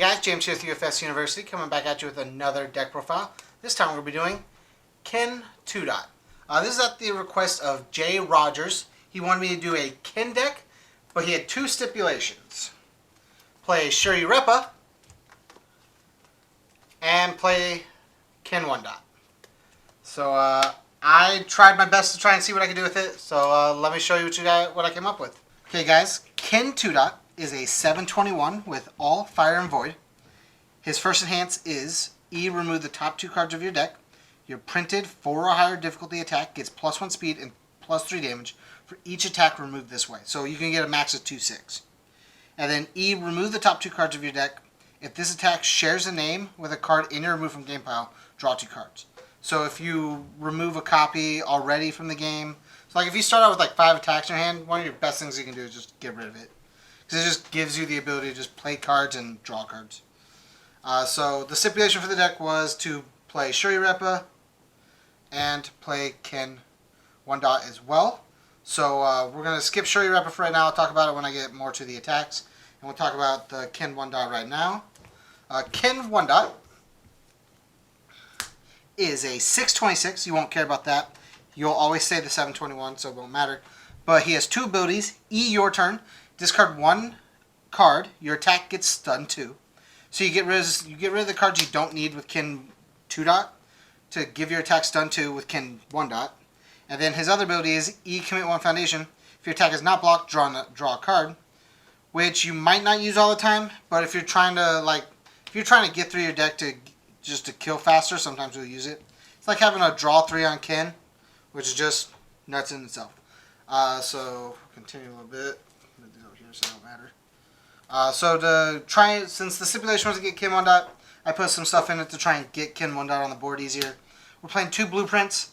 guys, James here with UFSU University, coming back at you with another deck profile. This time we're going to be doing Ken 2 Dot. This is at the request of Jay Rogers. He wanted me to do a Ken deck, but he had two stipulations. Play Shuri Repa and play Ken 1 Dot. So I tried my best to try and see what I could do with it, so let me show you what I came up with. Okay guys, Ken 2 Dot is a 721 with all fire and void. His first enhance is E, remove the top 2 cards of your deck. Your printed 4 or higher difficulty attack gets +1 speed and +3 damage for each attack removed this way. So you can get a max of 2/6. And then E, remove the top 2 cards of your deck. If this attack shares a name with a card in your remove from game pile, draw 2 cards. So if you remove a copy already from the game, so like if you start out with like 5 attacks in your hand, one of your best things you can do is just get rid of it. Because it just gives you the ability to just play cards and draw cards. So the stipulation for the deck was to play Shuri Repa and play Ken 1 Dot as well. So we're going to skip Shuri Repa for right now. I'll talk about it when I get more to the attacks. And we'll talk about the Ken 1 Dot right now. Ken 1 Dot is a 626. You won't care about that. You'll always say the 721, so it won't matter. But he has 2 abilities. E, your turn. Discard 1 card. Your attack gets stunned 2. So you get rid of the cards you don't need with Ken 2 Dot to give your attack stun 2 with Ken 1 Dot. And then his other ability is E, commit 1 foundation. If your attack is not blocked, draw a card, which you might not use all the time. But if you're trying to get through your deck to kill faster, sometimes you'll use it. It's like having a draw 3 on Ken, which is just nuts in itself. So continue a little bit. Over here, so it don't matter. So to try, since the stipulation was to get Ken 1 Dot, I put some stuff in it to try and get Ken 1 Dot on the board easier. We're playing 2 blueprints.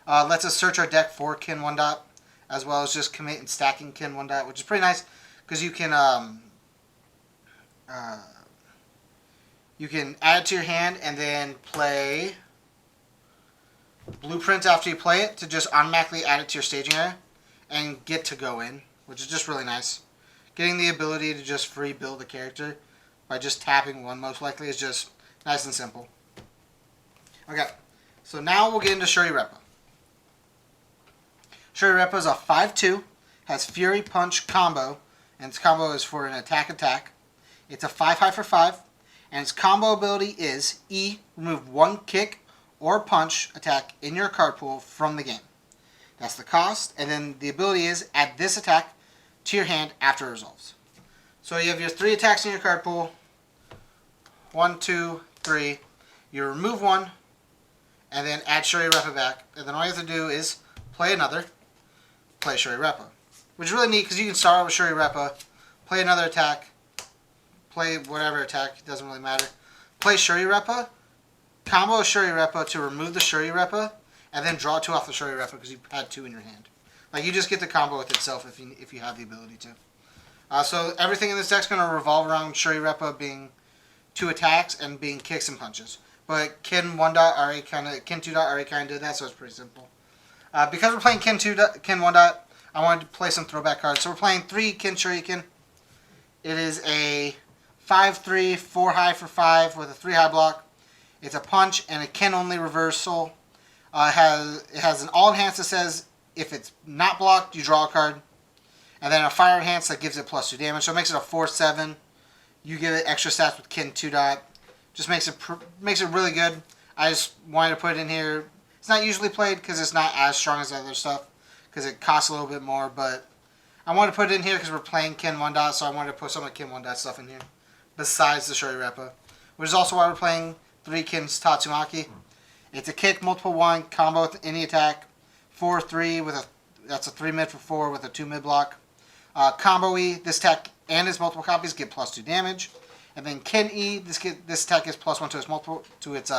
Lets us search our deck for Ken 1 Dot, as well as just commit and stacking Ken 1 Dot, which is pretty nice because you can add it to your hand and then play blueprints after you play it to just automatically add it to your staging area and get to go in, which is just really nice. Getting the ability to just free build a character by just tapping 1 most likely is just nice and simple. Okay, so now we'll get into Shuri Repa. Shuri Repa is a 5/2, has Fury Punch combo, and its combo is for an attack. It's a 5 high for 5, and its combo ability is E, remove 1 kick or punch attack in your card pool from the game. That's the cost, and then the ability is add this attack to your hand after it resolves. So you have your 3 attacks in your card pool. 1, 2, 3. You remove 1, and then add Shuri Repa back. And then all you have to do is play another, play Shuri Repa. Which is really neat because you can start out with Shuri Repa, play another attack, play whatever attack, it doesn't really matter. Play Shuri Repa, combo Shuri Repa to remove the Shuri Repa, and then draw 2 off the Shuri Repa because you had 2 in your hand. Like, you just get the combo with itself if you have the ability to. So everything in this deck is going to revolve around Shuri Repa being 2 attacks and being kicks and punches. But Ken 1 Dot Ken 2 Dot already kind of did that, so it's pretty simple. Because we're playing Ken 1 Dot, I wanted to play some throwback cards. So we're playing 3 Ken Shuriken. It is a 5/3, 4 high for 5 with a 3 high block. It's a punch and a Ken only reversal. It has an all enhance that says if it's not blocked, you draw a card. And then a fire enhance that gives it +2 damage. So it makes it a 4/7. You give it extra stats with Ken 2 Dot. Just makes it really good. I just wanted to put it in here. It's not usually played because it's not as strong as the other stuff, because it costs a little bit more. But I wanted to put it in here because we're playing Ken 1 Dot, so I wanted to put some of Ken 1 Dot stuff in here besides the Shuri Repa, which is also why we're playing 3 Ken's Tatsumaki. It's a kick, multiple 1 combo with any attack, 4/3 with that's a 3 mid for 4 with a 2 mid block. Combo E, this attack and its multiple copies get +2 damage. And then Ken E, this attack gets +1 to its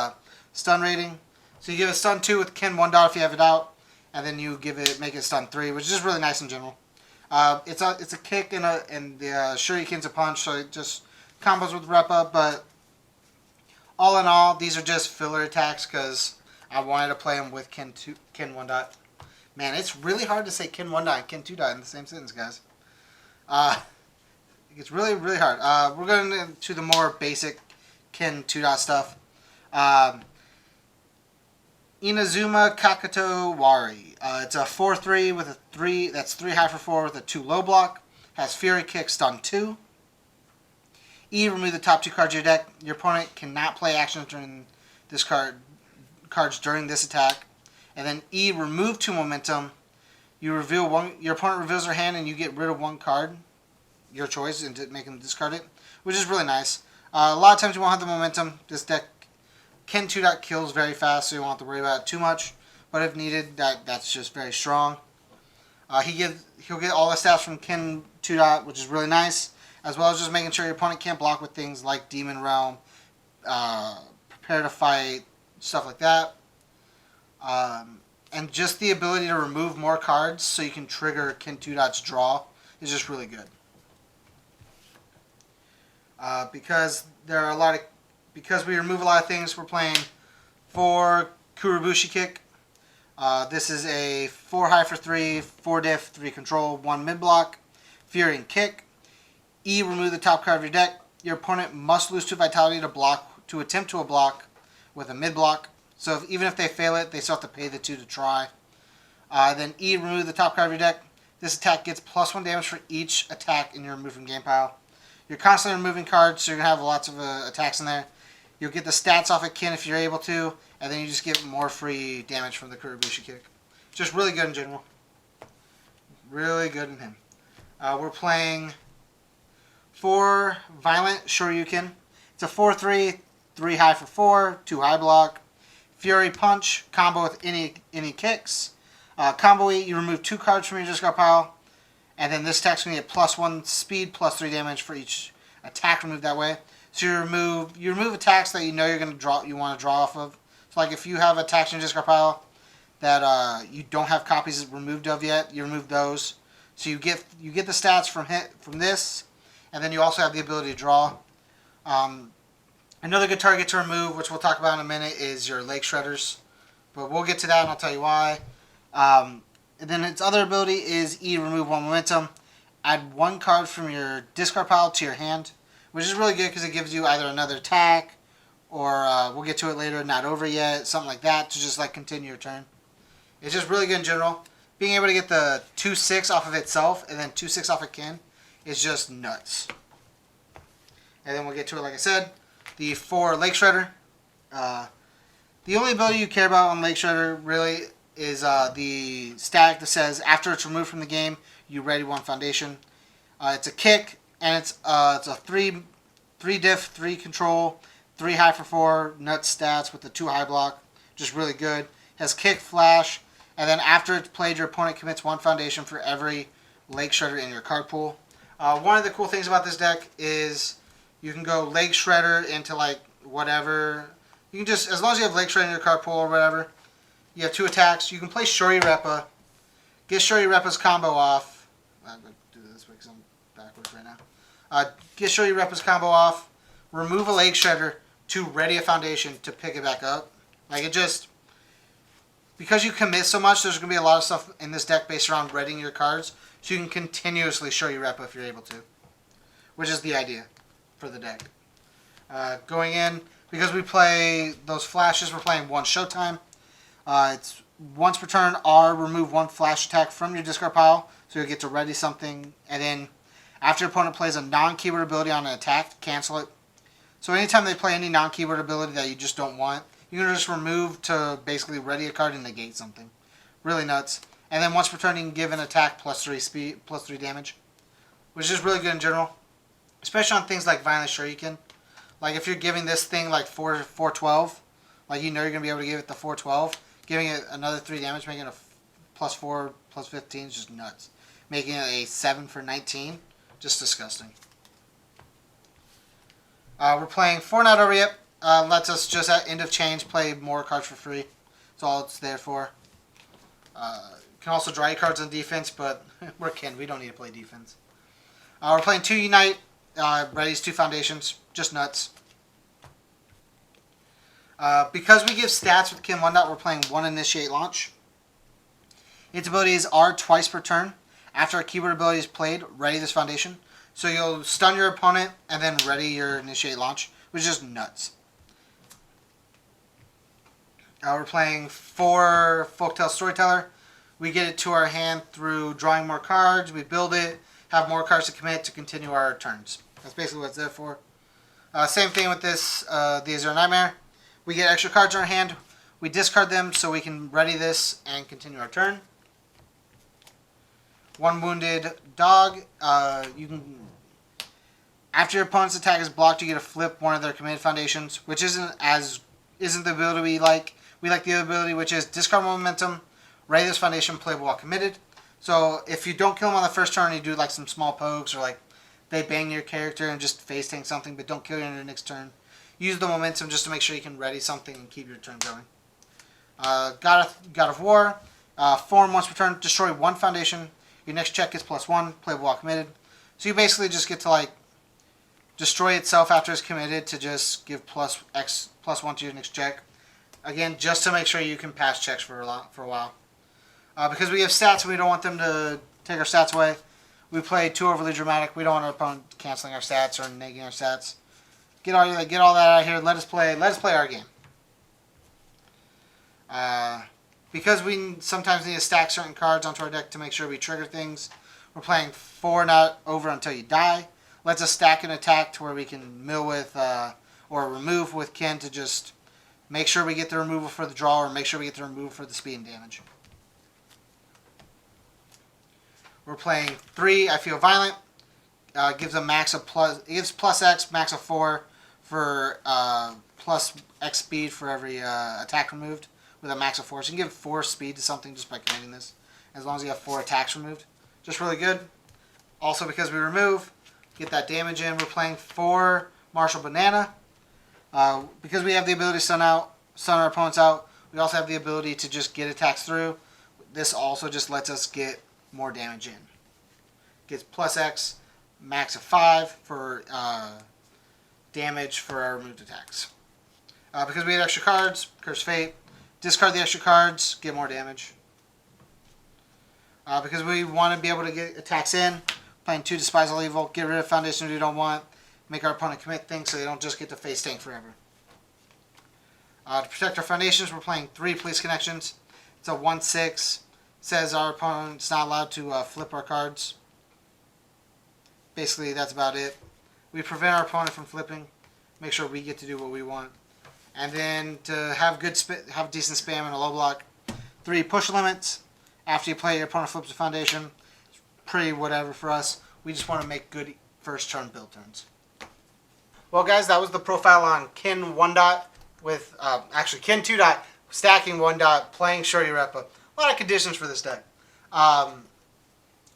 stun rating. So you give it stun 2 with Ken 1 Dot if you have it out, and then you make it stun 3, which is just really nice in general. It's a kick and the Shuriken's a punch, so it just combos with Repa. But all in all, these are just filler attacks because I wanted to play them with Ken 1 Dot. Man, it's really hard to say Ken 1 Dot and Ken 2 Dot in the same sentence, guys. It gets really, really hard. We're going into the more basic Ken 2-dot stuff. Inazuma Kakato Wari. It's a 4-3 with a 3. That's 3 high for 4 with a 2 low block. Has Fury Kick, Stun 2. E, remove the top 2 cards of your deck. Your opponent cannot play actions during this cards during this attack. And then E, remove 2 momentum. You reveal one. Your opponent reveals their hand, and you get rid of 1 card, your choice, and make them discard it, which is really nice. A lot of times you won't have the momentum. This deck Ken 2-dot kills very fast, so you won't have to worry about it too much. But if needed, that's just very strong. He'll get all the stats from Ken 2-dot, which is really nice, as well as just making sure your opponent can't block with things like Demon Realm, Prepare to Fight, stuff like that. And just the ability to remove more cards so you can trigger Ken 2-dot's draw is just really good. Because we remove a lot of things, we're playing 4 Kurobushi Kick. This is a 4 high for 3, 4 diff, 3 control, 1 mid block, Fury and Kick. E, remove the top card of your deck. Your opponent must lose 2 vitality to attempt to a block with a mid block. So even if they fail it, they still have to pay the 2 to try. Then E, remove the top card of your deck. This attack gets +1 damage for each attack in your remove from game pile. You're constantly removing cards, so you're going to have lots of attacks in there. You'll get the stats off of Ken if you're able to, and then you just get more free damage from the Kurobushi Kick. Just really good in general. Really good in him. We're playing 4 Violent Shoryuken. It's a 4-3, 3 high for 4, 2 high block. Fury Punch, combo with any kicks. Combo E, you remove 2 cards from your discard pile. And then this attack's going to get +1 speed, +3 damage for each attack removed that way. So you remove attacks that you know you're going to you want to draw off of. So like if you have attacks in your discard pile that you don't have copies removed of yet, you remove those. So you get the stats from this, and then you also have the ability to draw. Another good target to remove, which we'll talk about in a minute, is your Leg Shredders. But we'll get to that and I'll tell you why. And then its other ability is E, remove 1 momentum. Add 1 card from your discard pile to your hand, which is really good because it gives you either another attack or we'll get to it later, not over yet, something like that to just like continue your turn. It's just really good in general. Being able to get the 2/6 off of itself and then 2/6 off of Ken is just nuts. And then we'll get to it, like I said. The 4 Leg Shredder. The only ability you care about on Leg Shredder really is the static that says after it's removed from the game, you ready 1 foundation. It's a kick, and it's a 3 diff, 3 control, 3 high for 4 nut stats with the 2 high block. Just really good. Has kick, flash, and then after it's played, your opponent commits 1 foundation for every Leg Shredder in your card pool. One of the cool things about this deck is you can go Leg Shredder into like whatever. You can just, as long as you have Leg Shredder in your card pool or whatever, you have 2 attacks. You can play Shuri Reppa, get Shuri Reppa's combo off. I'm going to do this because I'm backwards right now. Get Shuri Reppa's combo off, remove a Leg Shredder to ready a foundation to pick it back up. Like it just, because you commit so much, there's going to be a lot of stuff in this deck based around readying your cards, so you can continuously Shuri Reppa if you're able to, which is the idea for the deck. Going in, because we play those flashes, we're playing 1 Showtime. It's once per turn, R, remove 1 flash attack from your discard pile, so you'll get to ready something, and then after your opponent plays a non-keyword ability on an attack, cancel it. So anytime they play any non-keyword ability that you just don't want, you can just remove to basically ready a card and negate something. Really nuts. And then once per turn, you can give an attack +3 speed, +3 damage, which is really good in general, especially on things like Violent Shuriken. Like if you're giving this thing like 412, like you know you're going to be able to give it the 412, giving it another 3 damage, making it a +4, +15 is just nuts. Making it a 7 for 19, just disgusting. We're playing 4 Not Over Yet. Lets us just at end of change play more cards for free. That's all it's there for. Can also draw your cards on defense, but we're Ken. We don't need to play defense. We're playing 2 Unite. Readies 2 Foundations. Just nuts. Because we give stats with Ken 1 Dot, we're playing 1 Initiate Launch. Its ability is R twice per turn. After a keyword ability is played, ready this foundation. So you'll stun your opponent and then ready your initiate launch, which is just nuts. We're playing 4 Folktale Storyteller. We get it to our hand through drawing more cards. We build it, have more cards to commit to continue our turns. That's basically what it's there for. Same thing with this, the Azure Nightmare. We get extra cards in our hand. We discard them so we can ready this and continue our turn. 1 Wounded Dog. You can, after your opponent's attack is blocked, you get to flip one of their committed foundations, which isn't the ability we like. We like the other ability, which is discard momentum, ready this foundation, playable while committed. So if you don't kill them on the first turn, you do like some small pokes or like they bang your character and just face tank something, but don't kill you on your next turn. Use the momentum just to make sure you can ready something and keep your turn going. God of War. Form once per turn, destroy 1 foundation. Your next check gets +1, playable while committed. So you basically just get to like destroy itself after it's committed to just give +1 to your next check. Again, just to make sure you can pass checks for a while. Because we have stats and we don't want them to take our stats away. We play too overly dramatic. We don't want our opponent canceling our stats or negating our stats. Get all that out of here. Let us play our game. Because we sometimes need to stack certain cards onto our deck to make sure we trigger things. We're playing 4 not over until you die. Lets us stack an attack to where we can mill with or remove with Kin to just make sure we get the removal for the draw or make sure we get the removal for the speed and damage. We're playing 3 I Feel Violent. Gives a max of gives +X, max of 4 for +X speed for every attack removed with a max of 4. So you can give 4 speed to something just by committing this, as long as you have 4 attacks removed. Just really good. Also, because we remove, get that damage in. We're playing 4 Martial Banana. Because we have the ability to stun our opponents out, we also have the ability to just get attacks through. This also just lets us get more damage in. Gets +X, max of 5 for damage for our removed attacks. Because we had extra cards, Curse Fate, discard the extra cards, get more damage. Because we want to be able to get attacks in, playing 2 Despise All Evil, get rid of foundations we don't want, make our opponent commit things so they don't just get to face tank forever. To protect our foundations, we're playing 3 Police Connections. It's a 1/6. Says our opponent's not allowed to flip our cards. Basically, that's about it. We prevent our opponent from flipping. Make sure we get to do what we want. And then to have have decent spam and a low block, 3 Push Limits. After you play, your opponent flips a foundation. It's pretty whatever for us. We just want to make good first turn build turns. Well, guys, that was the profile on Kin 1 dot with actually Kin 2 dot stacking 1 dot playing Shuri Repa. A lot of conditions for this deck.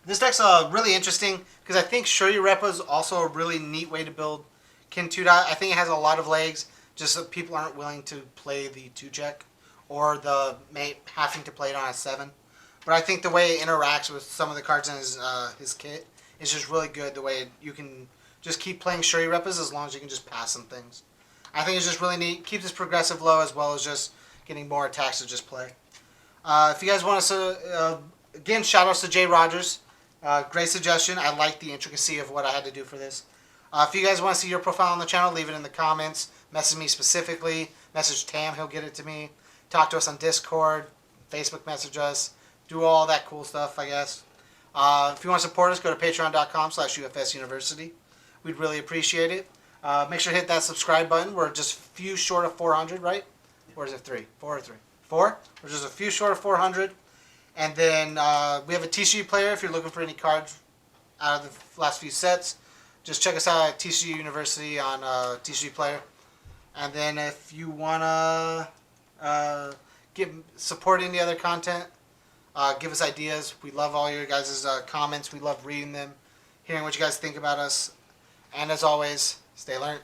This deck's really interesting because I think Shuri Repa is also a really neat way to build Kin 2 dot. I think it has a lot of legs, just so people aren't willing to play the 2 check or the having to play it on a 7. But I think the way it interacts with some of the cards in his kit is just really good. The way you can just keep playing Shuri Repas as long as you can just pass some things. I think it's just really neat. Keeps his progressive low as well as just getting more attacks to just play. If you guys want us to, again, shout outs to Jay Rogers. Great suggestion. I like the intricacy of what I had to do for this. If you guys want to see your profile on the channel, leave it in the comments. Message me specifically. Message Tam, he'll get it to me. Talk to us on Discord. Facebook message us. Do all that cool stuff, I guess. If you want to support us, go to patreon.com/UFS University. We'd really appreciate it. Make sure to hit that subscribe button. We're just a few short of 400, right? Or is it 3? 4 or 3? 4? We're just a few short of 400. And then we have a TCU player if you're looking for any cards out of the last few sets. Just check us out at TCU University on TCU player. And then if you want to support any other content, give us ideas. We love all your guys' comments. We love reading them, hearing what you guys think about us. And as always, stay learned.